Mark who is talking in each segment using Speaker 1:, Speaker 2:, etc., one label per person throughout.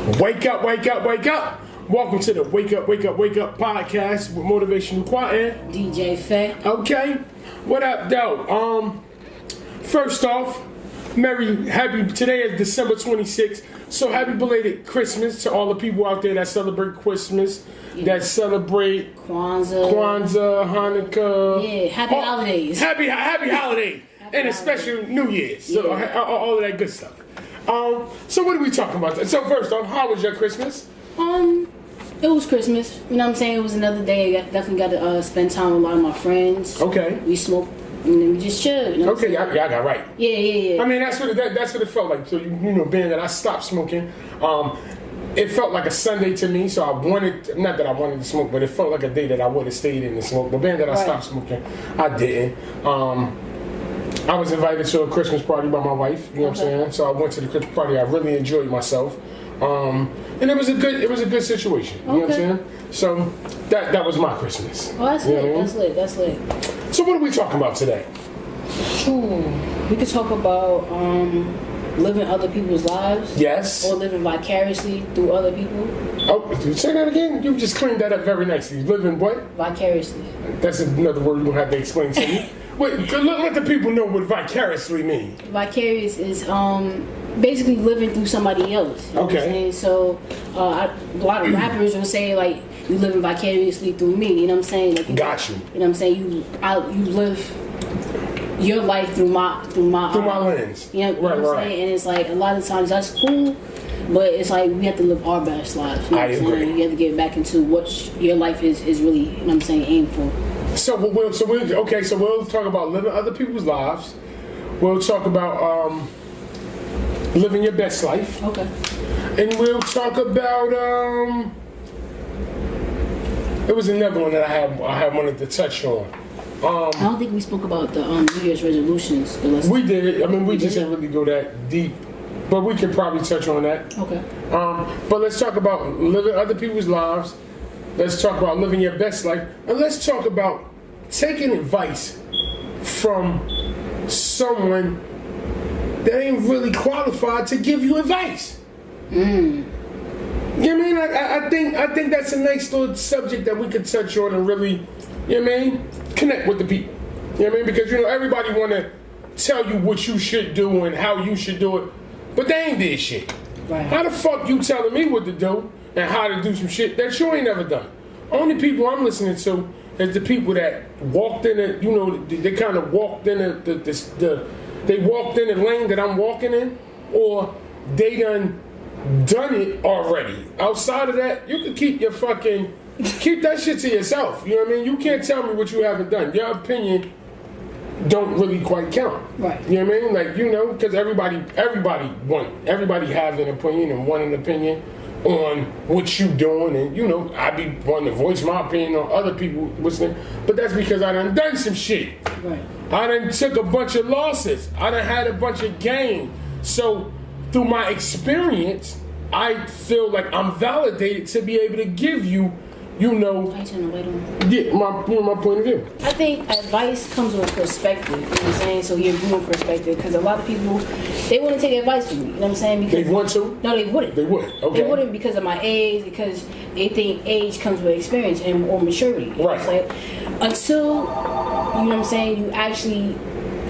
Speaker 1: Wake up, wake up, wake up. Welcome to the Wake Up, Wake Up, Wake Up podcast with Motivational and
Speaker 2: DJ Phae.
Speaker 1: Okay. What up, though? First off, today is December 26th. So happy belated Christmas to all the people out there that celebrate Christmas, that celebrate
Speaker 2: Kwanzaa,
Speaker 1: Hanukkah.
Speaker 2: Yeah, happy holidays.
Speaker 1: Happy holiday. And especially New Year's. So all of that good stuff. So what are we talking about? So first off, how was your Christmas?
Speaker 2: It was Christmas. You know what I'm saying? It was another day. I definitely got to spend time with a lot of my friends.
Speaker 1: Okay.
Speaker 2: We smoked and then we just chilled. You know
Speaker 1: Okay, I got right.
Speaker 2: Yeah.
Speaker 1: I mean, that's what it felt like. So, being that I stopped smoking, it felt like a Sunday to me. So not that I wanted to smoke, but it felt like a day that I would have stayed in and smoked. But being that I stopped smoking, I didn't. I was invited to a Christmas party by my wife. You know what I'm saying? So I went to the Christmas party. I really enjoyed myself. And it was a good situation. You know what I'm saying? So that was my Christmas.
Speaker 2: Oh, that's lit. That's lit.
Speaker 1: So what are we talking about today?
Speaker 2: We could talk about living other people's lives.
Speaker 1: Yes.
Speaker 2: Or living vicariously through other people.
Speaker 1: Oh, say that again? You just cleaned that up very nicely. Living what?
Speaker 2: Vicariously.
Speaker 1: That's another word you don't have to explain to me. Wait, let the people know what vicariously means.
Speaker 2: Vicarious is basically living through somebody else. You know what I'm saying? So a lot of rappers will say like you living vicariously through me. You know what I'm saying? Like,
Speaker 1: Got you.
Speaker 2: You know what I'm saying? You live your life through my
Speaker 1: lens.
Speaker 2: You know what I'm saying? And it's like a lot of times that's cool, but it's like we have to live our best lives. You know
Speaker 1: I agree.
Speaker 2: You have to get back into what your life is really, you know what I'm saying, aimed for.
Speaker 1: So we'll talk about living other people's lives. We'll talk about living your best life.
Speaker 2: Okay.
Speaker 1: And we'll talk about it was another one that I wanted to touch on.
Speaker 2: I don't think we spoke about the New Year's resolutions.
Speaker 1: We did. I mean, we just didn't really go that deep, but we could probably touch on that.
Speaker 2: Okay.
Speaker 1: But let's talk about living other people's lives. Let's talk about living your best life, and let's talk about taking advice from someone that ain't really qualified to give you advice. You know what I mean? I think that's a nice little subject that we could touch on and really, you know what I mean, connect with the people. You know what I mean? Because everybody want to tell you what you should do and how you should do it, but they ain't did shit.
Speaker 2: Right.
Speaker 1: How the fuck you telling me what to do and how to do some shit that you ain't never done? Only people I'm listening to is the people that walked in it. They kind of walked in they walked in the lane that I'm walking in, or they done it already. Outside of that, you can keep that shit to yourself. You know what I mean? You can't tell me what you haven't done. Your opinion don't really quite count.
Speaker 2: Right.
Speaker 1: You know what I mean? Like, because everybody have an opinion and want an opinion on what you doing, and I be wanting to voice my opinion on other people listening, but that's because I done some shit.
Speaker 2: Right.
Speaker 1: I done took a bunch of losses. I done had a bunch of gain. So through my experience, I feel like I'm validated to be able to give you, my point of view.
Speaker 2: I think advice comes with perspective, you know what I'm saying? So your viewing perspective, because a lot of people, they wouldn't take advice from me, you know what I'm saying? Because
Speaker 1: they want to?
Speaker 2: No, they wouldn't.
Speaker 1: They wouldn't, okay.
Speaker 2: They wouldn't because of my age, because they think age comes with experience or maturity. You know what I'm saying? Until, you know what I'm saying, you actually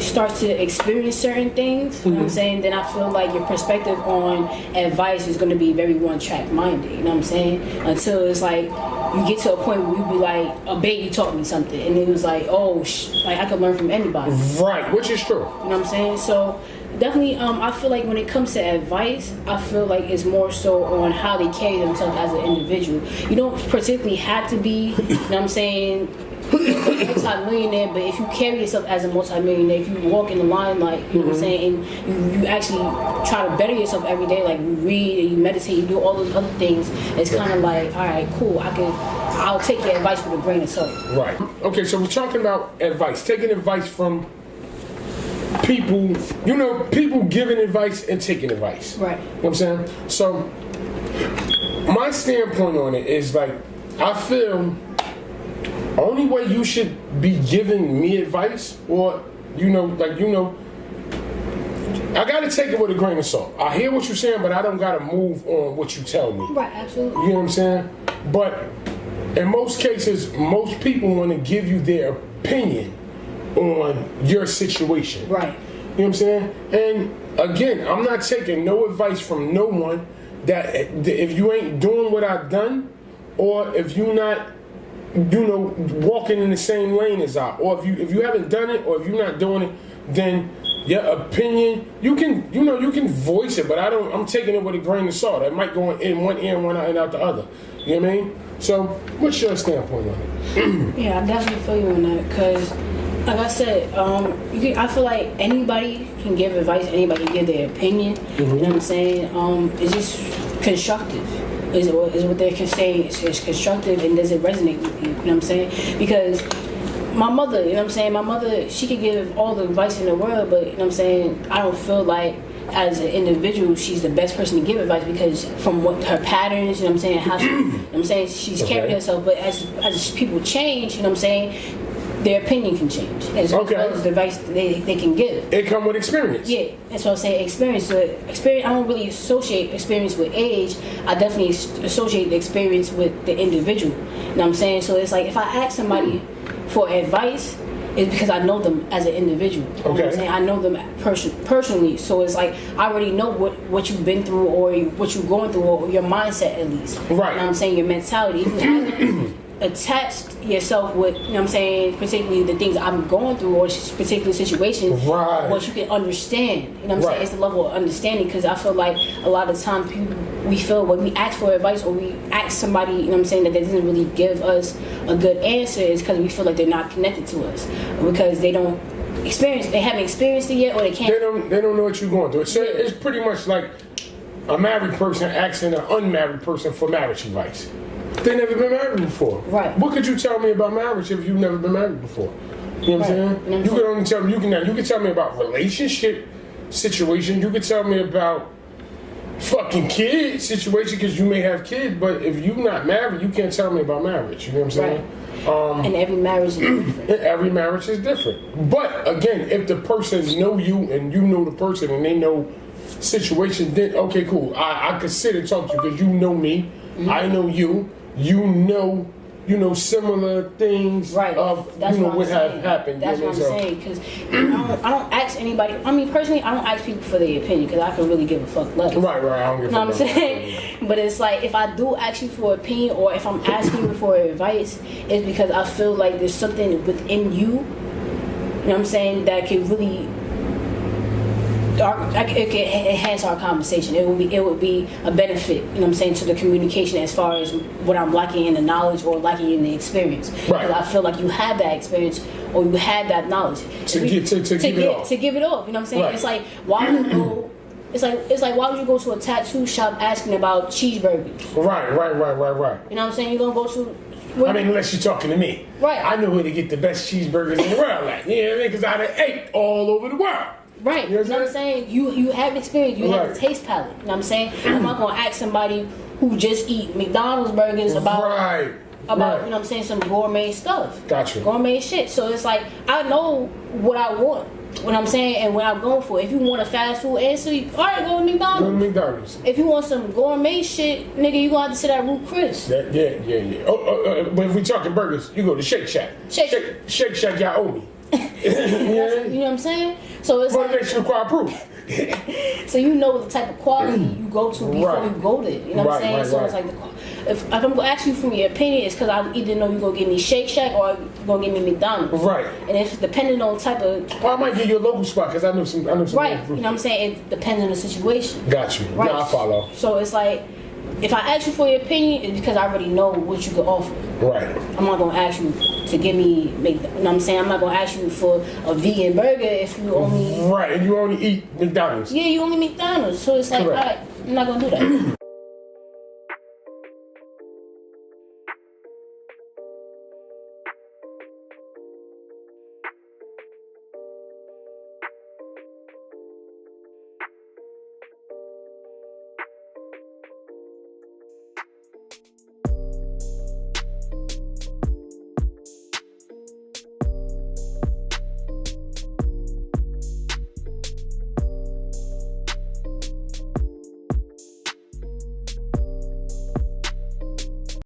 Speaker 2: start to experience certain things, you know what I'm saying, then I feel like your perspective on advice is going to be very one-track minded, you know what I'm saying? Until it's like you get to a point where you be like, a baby taught me something, and it was like, like I could learn from anybody.
Speaker 1: Right, which is true.
Speaker 2: You know what I'm saying? So definitely, I feel like when it comes to advice, I feel like it's more so on how they carry themselves as an individual. You don't particularly have to be, you know what I'm saying, a multi-millionaire, but if you carry yourself as a multi-millionaire, if you walk in the line, like, you know what I'm saying, and you actually try to better yourself every day, like you read and you meditate, you do all those other things, it's kind of like, all right, cool, I'll take your advice with a grain of salt. Right.
Speaker 1: Okay, so we're talking about advice, taking advice from people, people giving advice and taking advice.
Speaker 2: Right.
Speaker 1: You know what I'm saying? So my standpoint on it is like, I feel only way you should be giving me advice, or I gotta take it with a grain of salt. I hear what you're saying, but I don't gotta move on what you tell me.
Speaker 2: Right, absolutely.
Speaker 1: You know what I'm saying? But in most cases, most people want to give you their opinion on your situation.
Speaker 2: Right.
Speaker 1: You know what I'm saying? And again, I'm not taking no advice from no one that if you ain't doing what I've done, or if you not, walking in the same lane as I, or if you haven't done it, or if you're not doing it, then your opinion, you can voice it, but I'm taking it with a grain of salt. It might go in one ear and one and out the other. You know what I mean? So, what's your standpoint on it?
Speaker 2: Yeah, I definitely feel you on that, because like I said, I feel like anybody can give advice, anybody can give their opinion. You know what I'm saying? It's just constructive. Is what they're saying is constructive, and does it resonate with you? You know what I'm saying? Because my mother, you know what I'm saying? My mother, she could give all the advice in the world, but you know what I'm saying? I don't feel like as an individual she's the best person to give advice, because from what her patterns, you know what I'm saying, how she, you know what I'm saying, she's carrying herself. But as people change, you know what I'm saying, their opinion can change as well as the advice they can give. It come
Speaker 1: with experience.
Speaker 2: Yeah, that's what I'm saying. Experience. I don't really associate experience with age. I definitely associate the experience with the individual. You know what I'm saying? So it's like if I ask somebody for advice, it's because I know them as an individual. You know what I'm saying? I know them personally. So it's like I already know what you've been through, or what you're going through, or your mindset at least. Right. You know what I'm saying? Your mentality. If you haven't attached yourself with, you know what I'm saying, particularly the things I'm going through, or particular situations, what you can understand. You know what I'm saying? It's the level of understanding, because I feel like a lot of times we feel when we ask for advice, or we ask somebody, you know what I'm saying, that doesn't really give us a good answer, is because we feel like they're not connected to us, because they haven't experienced it yet, or they can't.
Speaker 1: They don't know what you're going through. It's pretty much like a married person asking an unmarried person for marriage advice. They never been married before. Right. What could you tell me about marriage if you've never been married before? You know what I'm saying? You could only tell me, you could tell me about relationship situation. You could tell me about fucking kid situation, because you may have kids, but if you're not married, you can't tell me about marriage. You know what I'm saying? Right.
Speaker 2: And every marriage is different.
Speaker 1: Every marriage is different. But again, if the person know you and you know the person and they know situation, then okay, cool. I could sit and talk to you because you know me. I know you. You know similar things of what have happened.
Speaker 2: That's what I'm saying, because I don't ask anybody. I mean, personally, I don't ask people for their opinion, because I can really give a fuck less. Right. I don't give a fuck. You know what I'm saying? But it's like, if I do ask you for opinion, or if I'm asking you for advice, it's because I feel like there's something within you, you know what I'm saying, that can really it can enhance our conversation. It would be a benefit, you know what I'm saying, to the communication, as far as what I'm lacking in the knowledge or lacking in the experience. Because I feel like you have that experience, or you have that knowledge to give it off. You know what I'm saying? It's like, why would you go? It's like why would you go to a tattoo shop asking about cheeseburgers? Right. You know what I'm saying? You're gonna go to.
Speaker 1: Unless you're talking to me. Right. I know where to get the best cheeseburgers in the world at. You know what I mean? Because I done ate all over the world.
Speaker 2: Right. You know what I'm saying? You have experience. You have a taste palate. You know what I'm saying? I'm not going to ask somebody who just eat McDonald's burgers about, you know what I'm saying, some gourmet stuff. Gotcha. Gourmet shit. So it's like, I know what I want. What I'm saying, and what I'm going for. If you want a fast food answer, all right, go to McDonald's. Go to McDonald's. If you want some gourmet shit, nigga, you gonna have to sit at Ruth Chris.
Speaker 1: Yeah. But if we talking burgers, you go to Shake Shack. Shake Shack, y'all owe me.
Speaker 2: You know what I'm saying? So it's
Speaker 1: like, makes you require proof.
Speaker 2: So you know the type of quality you go to before you go there. You know what I'm saying? So it's like, if I'm gonna ask you for your opinion, it's because I either know you're gonna give me Shake Shack or you're gonna give me McDonald's. Right. And if depending on type of,
Speaker 1: I might give you a local spot, because I know some.
Speaker 2: Right. You know what I'm saying? It depends on the situation.
Speaker 1: Got you. Right. I follow.
Speaker 2: So it's like, if I ask you for your opinion, it's because I already know what you could offer. Right. I'm not gonna ask you to give me, you know what I'm saying? I'm not gonna ask you for a vegan burger if you only.
Speaker 1: Right, and you only eat McDonald's.
Speaker 2: Yeah, you only McDonald's. So it's like, all right, I'm not gonna do that.